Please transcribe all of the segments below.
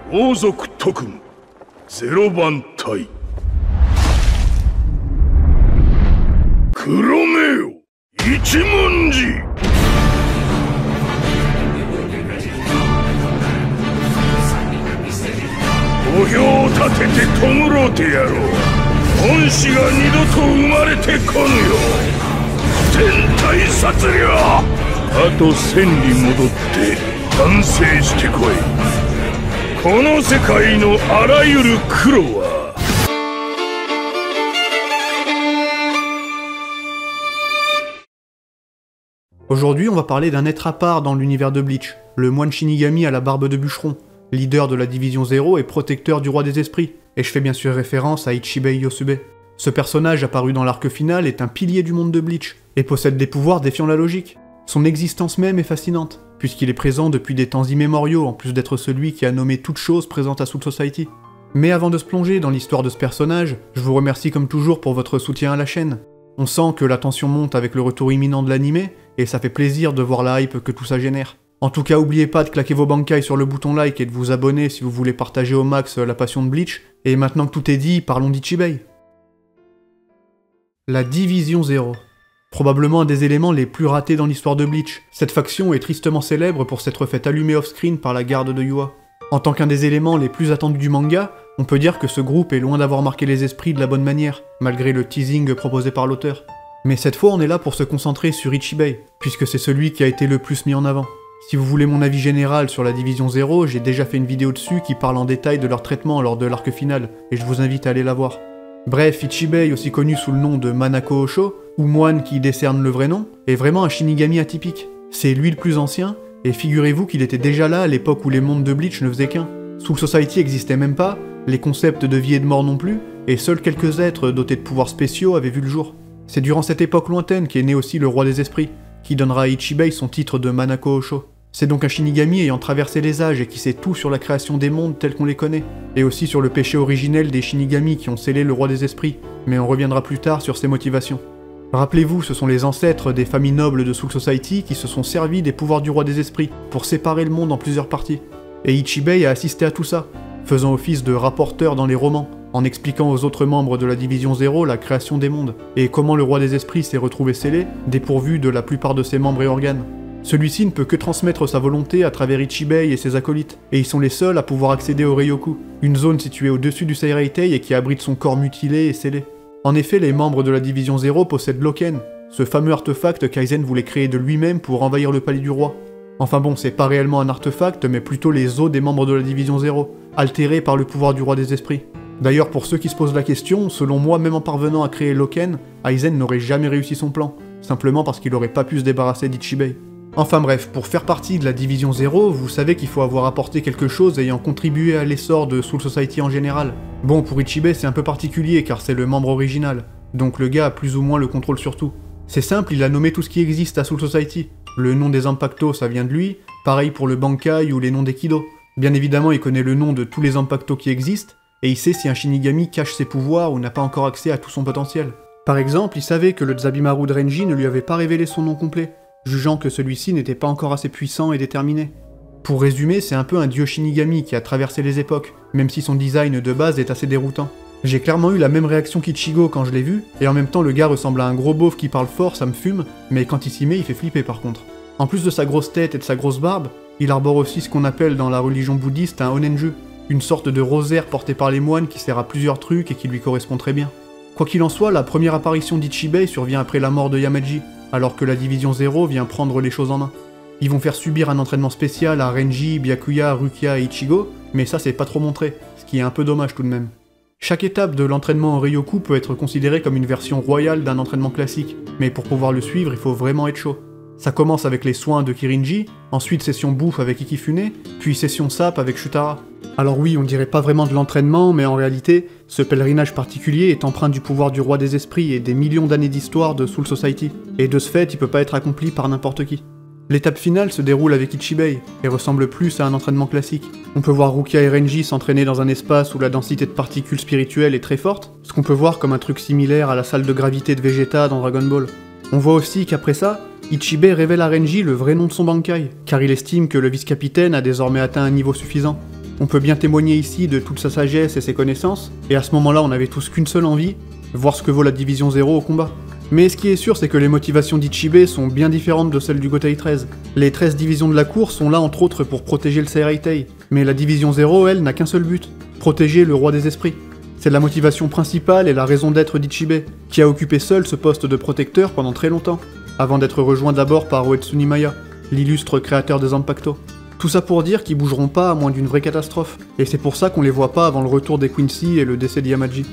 王族特務0番隊黒目よ一文字墓標を立てて弔うてやろう。恩師が二度と生まれてこぬよ。天体殺戮あと1000に戻って完成してこい。この世界のあらゆる黒はAujourd'hui, on va parler d'un être à part dans l'univers de Bleach, le moine Shinigami à la barbe de bûcheron, leader de la Division 0 et protecteur du roi des esprits, et je fais bien sûr référence à Ichibei Yosube. Ce personnage apparu dans l'arc final est un pilier du monde de Bleach, et possède des pouvoirs défiant la logique. Son existence même est fascinante, puisqu'il est présent depuis des temps immémoriaux, en plus d'être celui qui a nommé toute chose présente à Soul Society. Mais avant de se plonger dans l'histoire de ce personnage, je vous remercie comme toujours pour votre soutien à la chaîne. On sent que la tension monte avec le retour imminent de l'animé, et ça fait plaisir de voir la hype que tout ça génère. En tout cas, oubliez pas de claquer vos bankai sur le bouton like et de vous abonner si vous voulez partager au max la passion de Bleach, et maintenant que tout est dit, parlons d'Ichibei. La Division 0. Probablement un des éléments les plus ratés dans l'histoire de Bleach. Cette faction est tristement célèbre pour s'être faite allumer off-screen par la garde de Yua. En tant qu'un des éléments les plus attendus du manga, on peut dire que ce groupe est loin d'avoir marqué les esprits de la bonne manière, malgré le teasing proposé par l'auteur. Mais cette fois, on est là pour se concentrer sur Ichibei, puisque c'est celui qui a été le plus mis en avant. Si vous voulez mon avis général sur la Division 0, j'ai déjà fait une vidéo dessus qui parle en détail de leur traitement lors de l'arc final, et je vous invite à aller la voir. Bref, Ichibei, aussi connu sous le nom de Manako Osho, ou moine qui décerne le vrai nom, est vraiment un Shinigami atypique. C'est lui le plus ancien, et figurez-vous qu'il était déjà là à l'époque où les mondes de Bleach ne faisaient qu'un. Soul Society existait même pas, les concepts de vie et de mort non plus, et seuls quelques êtres dotés de pouvoirs spéciaux avaient vu le jour. C'est durant cette époque lointaine qu'est né aussi le roi des esprits, qui donnera à Ichibei son titre de Manako Osho. C'est donc un Shinigami ayant traversé les âges et qui sait tout sur la création des mondes tels qu'on les connaît, et aussi sur le péché originel des Shinigami qui ont scellé le roi des esprits, mais on reviendra plus tard sur ses motivations. Rappelez-vous, ce sont les ancêtres des familles nobles de Soul Society qui se sont servis des pouvoirs du roi des esprits pour séparer le monde en plusieurs parties. Et Ichibei a assisté à tout ça, faisant office de rapporteur dans les romans, en expliquant aux autres membres de la Division 0 la création des mondes, et comment le roi des esprits s'est retrouvé scellé, dépourvu de la plupart de ses membres et organes. Celui-ci ne peut que transmettre sa volonté à travers Ichibei et ses acolytes, et ils sont les seuls à pouvoir accéder au Ryoku, une zone située au-dessus du Seireitei et qui abrite son corps mutilé et scellé. En effet, les membres de la Division 0 possèdent l'Oken, ce fameux artefact qu'Aizen voulait créer de lui-même pour envahir le palais du roi. Enfin bon, c'est pas réellement un artefact, mais plutôt les os des membres de la Division 0, altérés par le pouvoir du roi des esprits. D'ailleurs, pour ceux qui se posent la question, selon moi, même en parvenant à créer l'Oken, Aizen n'aurait jamais réussi son plan, simplement parce qu'il aurait pas pu se débarrasser d'Ichibei. Enfin bref, pour faire partie de la Division 0, vous savez qu'il faut avoir apporté quelque chose ayant contribué à l'essor de Soul Society en général. Bon, pour Ichibei c'est un peu particulier car c'est le membre original, donc le gars a plus ou moins le contrôle sur tout. C'est simple, il a nommé tout ce qui existe à Soul Society. Le nom des Zanpakuto, ça vient de lui, pareil pour le Bankai ou les noms des Kido. Bien évidemment, il connaît le nom de tous les Zanpakuto qui existent, et il sait si un Shinigami cache ses pouvoirs ou n'a pas encore accès à tout son potentiel. Par exemple, il savait que le Zabimaru de Renji ne lui avait pas révélé son nom complet, jugeant que celui-ci n'était pas encore assez puissant et déterminé. Pour résumer, c'est un peu un dieu Shinigami qui a traversé les époques, même si son design de base est assez déroutant. J'ai clairement eu la même réaction qu'Ichigo quand je l'ai vu, et en même temps le gars ressemble à un gros beauf qui parle fort, ça me fume, mais quand il s'y met, il fait flipper par contre. En plus de sa grosse tête et de sa grosse barbe, il arbore aussi ce qu'on appelle dans la religion bouddhiste un onenju, une sorte de rosaire porté par les moines qui sert à plusieurs trucs et qui lui correspond très bien. Quoi qu'il en soit, la première apparition d'Ichibei survient après la mort de Yamaji, alors que la Division 0 vient prendre les choses en main. Ils vont faire subir un entraînement spécial à Renji, Byakuya, Rukia et Ichigo, mais ça c'est pas trop montré, ce qui est un peu dommage tout de même. Chaque étape de l'entraînement en Ryoku peut être considérée comme une version royale d'un entraînement classique, mais pour pouvoir le suivre il faut vraiment être chaud. Ça commence avec les soins de Kirinji, ensuite session bouffe avec Ikifune, puis session sap avec Shutara. Alors oui, on dirait pas vraiment de l'entraînement, mais en réalité, ce pèlerinage particulier est empreint du pouvoir du roi des esprits et des millions d'années d'histoire de Soul Society, et de ce fait, il peut pas être accompli par n'importe qui. L'étape finale se déroule avec Ichibei, et ressemble plus à un entraînement classique. On peut voir Rukia et Renji s'entraîner dans un espace où la densité de particules spirituelles est très forte, ce qu'on peut voir comme un truc similaire à la salle de gravité de Vegeta dans Dragon Ball. On voit aussi qu'après ça, Ichibei révèle à Renji le vrai nom de son Bankai, car il estime que le vice-capitaine a désormais atteint un niveau suffisant. On peut bien témoigner ici de toute sa sagesse et ses connaissances, et à ce moment-là on avait tous qu'une seule envie, voir ce que vaut la Division 0 au combat. Mais ce qui est sûr, c'est que les motivations d'Ichibei sont bien différentes de celles du Gotei 13. Les 13 divisions de la cour sont là entre autres pour protéger le Seireitei, mais la Division 0, elle, n'a qu'un seul but, protéger le roi des esprits. C'est la motivation principale et la raison d'être d'Ichibei, qui a occupé seul ce poste de protecteur pendant très longtemps, avant d'être rejoint d'abord par Uetsuni Maya, l'illustre créateur des Zanpakuto. Tout ça pour dire qu'ils bougeront pas à moins d'une vraie catastrophe, et c'est pour ça qu'on les voit pas avant le retour des Quincy et le décès d'Yamaji.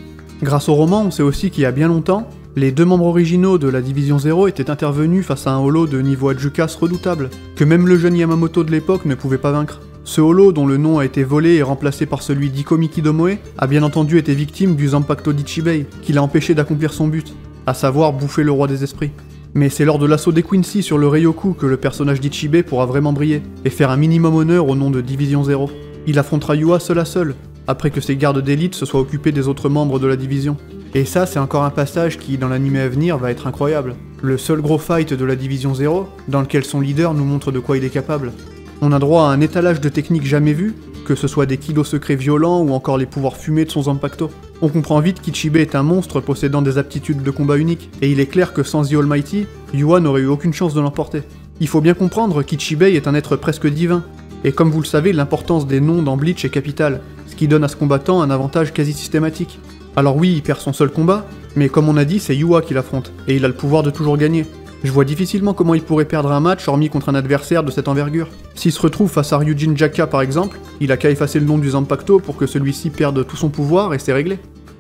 Grâce au roman, on sait aussi qu'il y a bien longtemps, les deux membres originaux de la Division 0 étaient intervenus face à un holo de niveau Adjukas redoutable, que même le jeune Yamamoto de l'époque ne pouvait pas vaincre. Ce holo, dont le nom a été volé et remplacé par celui d'Ikomi Kidomoe, a bien entendu été victime du Zanpakuto d'Ichibei, qui l'a empêché d'accomplir son but, à savoir bouffer le roi des esprits. Mais c'est lors de l'assaut des Quincy sur le Ryoku que le personnage d'Ichibei pourra vraiment briller, et faire un minimum honneur au nom de Division 0. Il affrontera Yua seul à seul, après que ses gardes d'élite se soient occupés des autres membres de la division. Et ça, c'est encore un passage qui, dans l'anime à venir, va être incroyable. Le seul gros fight de la Division 0, dans lequel son leader nous montre de quoi il est capable. On a droit à un étalage de techniques jamais vues, que ce soit des kilos secrets violents ou encore les pouvoirs fumés de son Zanpakuto. On comprend vite qu'Ichibei est un monstre possédant des aptitudes de combat uniques, et il est clair que sans The Almighty, Yua n'aurait eu aucune chance de l'emporter. Il faut bien comprendre qu'Ichibei est un être presque divin, et comme vous le savez, l'importance des noms dans Bleach est capitale, ce qui donne à ce combattant un avantage quasi systématique. Alors oui, il perd son seul combat, mais comme on a dit, c'est Yua qui l'affronte, et il a le pouvoir de toujours gagner. Je vois difficilement comment il pourrait perdre un match hormis contre un adversaire de cette envergure. S'il se retrouve face à Ryujin Jaka par exemple, il a qu'à effacer le nom du Zanpakuto pour que celui-ci perde tout son pouvoir et c'est réglé.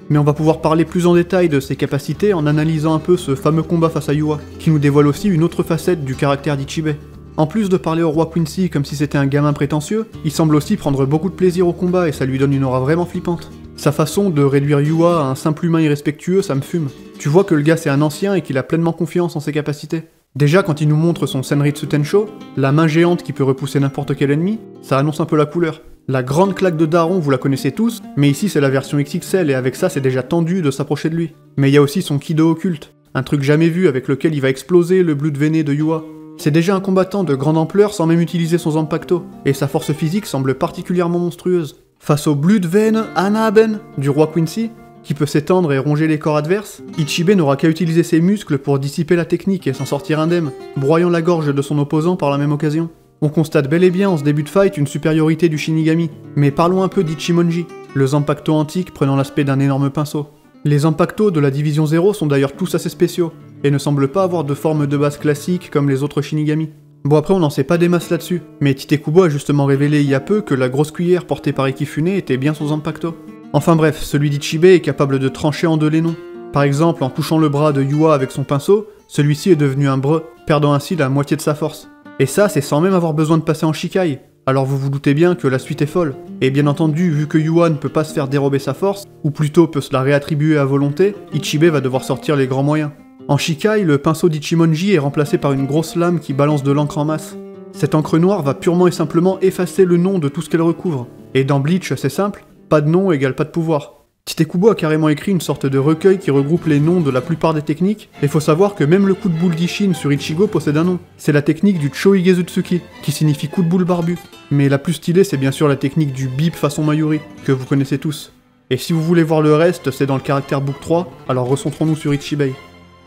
Mais on va pouvoir parler plus en détail de ses capacités en analysant un peu ce fameux combat face à Yua, qui nous dévoile aussi une autre facette du caractère d'Ichibei. En plus de parler au roi Quincy comme si c'était un gamin prétentieux, il semble aussi prendre beaucoup de plaisir au combat et ça lui donne une aura vraiment flippante. Sa façon de réduire Yua à un simple humain irrespectueux, ça me fume. Tu vois que le gars c'est un ancien et qu'il a pleinement confiance en ses capacités. Déjà quand il nous montre son Senritsu Tensho, la main géante qui peut repousser n'importe quel ennemi, ça annonce un peu la couleur. La grande claque de Daron, vous la connaissez tous, mais ici c'est la version XXL et avec ça c'est déjà tendu de s'approcher de lui. Mais il y a aussi son Kido occulte, un truc jamais vu avec lequel il va exploser le blood veiné de Yua. C'est déjà un combattant de grande ampleur sans même utiliser son Zanpakuto, et sa force physique semble particulièrement monstrueuse. Face au Blutvein Anaben du roi Quincy, qui peut s'étendre et ronger les corps adverses, Ichibei n'aura qu'à utiliser ses muscles pour dissiper la technique et s'en sortir indemne, broyant la gorge de son opposant par la même occasion. On constate bel et bien en ce début de fight une supériorité du Shinigami, mais parlons un peu d'Ichimonji, le Zanpakuto antique prenant l'aspect d'un énorme pinceau. Les Zanpakuto de la Division 0 sont d'ailleurs tous assez spéciaux, et ne semblent pas avoir de forme de base classique comme les autres Shinigami. Bon après on n'en sait pas des masses là-dessus, mais Titekubo a justement révélé il y a peu que la grosse cuillère portée par Ikifune était bien son Zanpakuto. Enfin bref, celui d'Ichibei est capable de trancher en deux les noms. Par exemple, en touchant le bras de Yua avec son pinceau, celui-ci est devenu un bre, perdant ainsi la moitié de sa force. Et ça, c'est sans même avoir besoin de passer en Shikai. Alors vous vous doutez bien que la suite est folle. Et bien entendu, vu que Yua ne peut pas se faire dérober sa force, ou plutôt peut se la réattribuer à volonté, Ichibei va devoir sortir les grands moyens. En Shikai, le pinceau d'Ichimonji est remplacé par une grosse lame qui balance de l'encre en masse. Cette encre noire va purement et simplement effacer le nom de tout ce qu'elle recouvre. Et dans Bleach, c'est simple, pas de nom égale pas de pouvoir. Titekubo a carrément écrit une sorte de recueil qui regroupe les noms de la plupart des techniques, et faut savoir que même le coup de boule d'Ishin sur Ichigo possède un nom. C'est la technique du Choigezutsuki, qui signifie coup de boule barbu. Mais la plus stylée, c'est bien sûr la technique du bip façon Mayuri, que vous connaissez tous. Et si vous voulez voir le reste, c'est dans le caractère book 3, alors recentrons-nous sur Ichibei.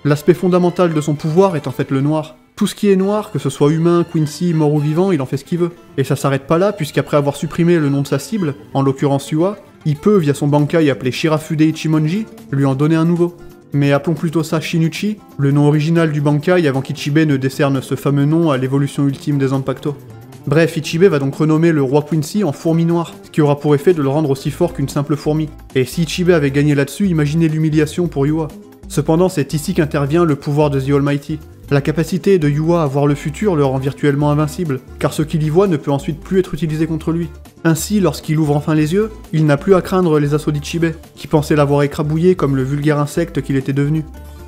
L'aspect fondamental de son pouvoir est en fait le noir. Tout ce qui est noir, que ce soit humain, Quincy, mort ou vivant, il en fait ce qu'il veut. Et ça s'arrête pas là, puisqu'après avoir supprimé le nom de sa cible, en l'occurrence Yua, il peut, via son Bankai appelé Shirafude Ichimonji, lui en donner un nouveau. Mais appelons plutôt ça Shinuchi, le nom original du Bankai avant qu'Ichibei ne décerne ce fameux nom à l'évolution ultime des Zanpakuto. Bref, Ichibei va donc renommer le roi Quincy en fourmi noire, ce qui aura pour effet de le rendre aussi fort qu'une simple fourmi. Et si Ichibei avait gagné là-dessus, imaginez l'humiliation pour Yua. Cependant, c'est ici qu'intervient le pouvoir de The Almighty. La capacité de Yua à voir le futur le rend virtuellement invincible, car ce qu'il y voit ne peut ensuite plus être utilisé contre lui. Ainsi, lorsqu'il ouvre enfin les yeux, il n'a plus à craindre les assauts d'Ichibei, qui pensait l'avoir écrabouillé comme le vulgaire insecte qu'il était devenu.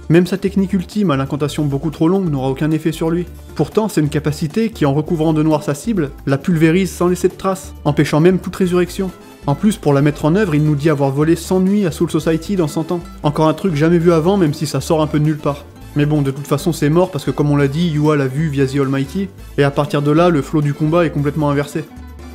Même sa technique ultime à l'incantation beaucoup trop longue n'aura aucun effet sur lui. Pourtant, c'est une capacité qui, en recouvrant de noir sa cible, la pulvérise sans laisser de traces, empêchant même toute résurrection. En plus, pour la mettre en œuvre, il nous dit avoir volé 100 nuits à Soul Society dans 100 ans. Encore un truc jamais vu avant, même si ça sort un peu de nulle part. Mais bon, de toute façon c'est mort parce que comme on l'a dit, Yua l'a vu via The Almighty, et à partir de là, le flow du combat est complètement inversé.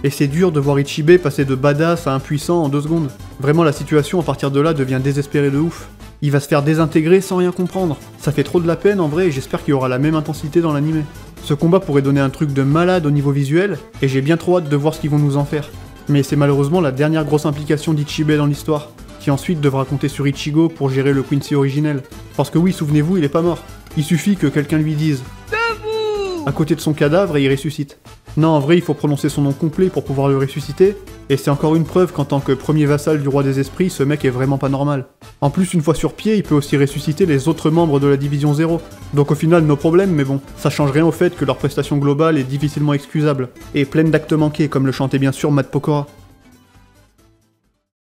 Et c'est dur de voir Ichibei passer de badass à impuissant en 2 secondes. Vraiment la situation à partir de là devient désespérée de ouf. Il va se faire désintégrer sans rien comprendre. Ça fait trop de la peine en vrai et j'espère qu'il y aura la même intensité dans l'anime. Ce combat pourrait donner un truc de malade au niveau visuel, et j'ai bien trop hâte de voir ce qu'ils vont nous en faire. Mais c'est malheureusement la dernière grosse implication d'Ichibei dans l'histoire, qui ensuite devra compter sur Ichigo pour gérer le Quincy originel. Parce que oui, souvenez-vous, il est pas mort. Il suffit que quelqu'un lui dise « Debout !» à côté de son cadavre et il ressuscite. Non, en vrai, il faut prononcer son nom complet pour pouvoir le ressusciter, et c'est encore une preuve qu'en tant que premier vassal du roi des esprits, ce mec est vraiment pas normal. En plus, une fois sur pied, il peut aussi ressusciter les autres membres de la Division 0. Donc au final, nos problèmes, mais bon, ça change rien au fait que leur prestation globale est difficilement excusable, et pleine d'actes manqués, comme le chantait bien sûr Matt Pokora.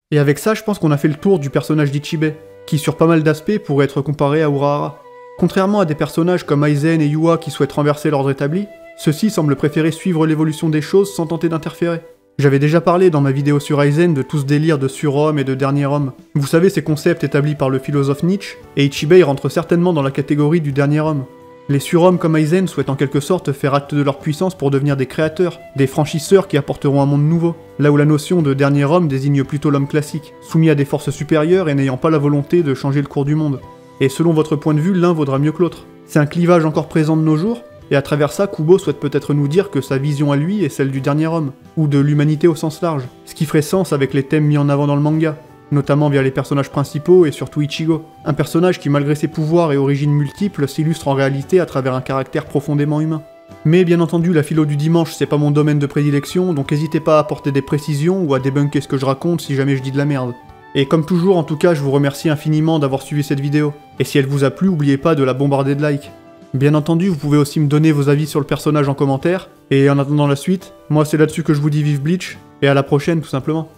Et avec ça, je pense qu'on a fait le tour du personnage d'Ichibei, qui sur pas mal d'aspects pourrait être comparé à Urahara. Contrairement à des personnages comme Aizen et Yua qui souhaitent renverser l'ordre établi, ceux-ci semblent préférer suivre l'évolution des choses sans tenter d'interférer. J'avais déjà parlé dans ma vidéo sur Aizen de tout ce délire de surhomme et de dernier homme. Vous savez, ces concepts établis par le philosophe Nietzsche, et Ichibei rentre certainement dans la catégorie du dernier homme. Les surhommes comme Aizen souhaitent en quelque sorte faire acte de leur puissance pour devenir des créateurs, des franchisseurs qui apporteront un monde nouveau, là où la notion de dernier homme désigne plutôt l'homme classique, soumis à des forces supérieures et n'ayant pas la volonté de changer le cours du monde. Et selon votre point de vue, l'un vaudra mieux que l'autre. C'est un clivage encore présent de nos jours, et à travers ça, Kubo souhaite peut-être nous dire que sa vision à lui est celle du dernier homme, ou de l'humanité au sens large, ce qui ferait sens avec les thèmes mis en avant dans le manga, notamment via les personnages principaux et surtout Ichigo, un personnage qui malgré ses pouvoirs et origines multiples s'illustre en réalité à travers un caractère profondément humain. Mais bien entendu, la philo du dimanche c'est pas mon domaine de prédilection, donc n'hésitez pas à apporter des précisions ou à débunker ce que je raconte si jamais je dis de la merde. Et comme toujours, en tout cas, je vous remercie infiniment d'avoir suivi cette vidéo, et si elle vous a plu, n'oubliez pas de la bombarder de likes. Bien entendu, vous pouvez aussi me donner vos avis sur le personnage en commentaire, et en attendant la suite, moi c'est là-dessus que je vous dis vive Bleach, et à la prochaine tout simplement.